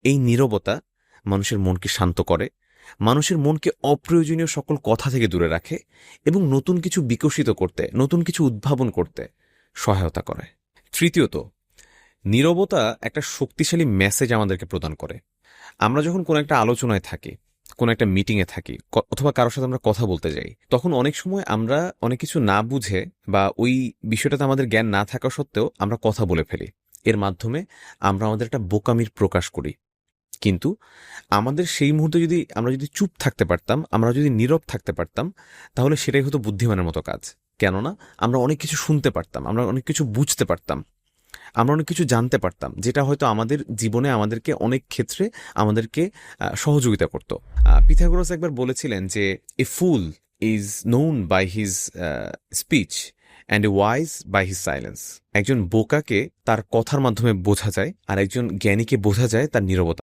এই নীরবতা মানুষের মনকে শান্ত করে, মানুষের মনকে অপ্রয়োজনীয় সকল কথা থেকে দূরে রাখে এবং নতুন কিছু বিকশিত করতে, নতুন কিছু উদ্ভাবন করতে সহায়তা করে। তৃতীয়ত, নীরবতা একটা শক্তিশালী মেসেজ আমাদেরকে প্রদান করে। আমরা যখন কোনো একটা আলোচনায় থাকি, কোনো একটা মিটিংয়ে থাকি, অথবা কারোর সাথে আমরা কথা বলতে যাই, তখন অনেক সময় আমরা অনেক কিছু না বুঝে বা ওই বিষয়টাতে আমাদের জ্ঞান না থাকা সত্ত্বেও আমরা কথা বলে ফেলি। এর মাধ্যমে আমরা আমাদের একটা বোকামির প্রকাশ করি। কিন্তু আমাদের সেই মুহূর্তে আমরা যদি চুপ থাকতে পারতাম, আমরা যদি নীরব থাকতে পারতাম, তাহলে সেটাই হতো বুদ্ধিমানের মতো কাজ। কেননা আমরা অনেক কিছু শুনতে পারতাম, আমরা অনেক কিছু বুঝতে পারতাম, আমরা অনেক কিছু জানতে পারতাম, যেটা হয়তো আমাদের জীবনে আমাদেরকে অনেক ক্ষেত্রে আমাদেরকে সহযোগিতা করত। পিথাগোরাস একবার বলেছিলেন যে a fool is known by his speech and a wise by his silence. একজন বোকাকে তার কথার মাধ্যমে বোঝা যায়, আর একজন জ্ঞানীকে বোঝা যায় তার নীরবতা।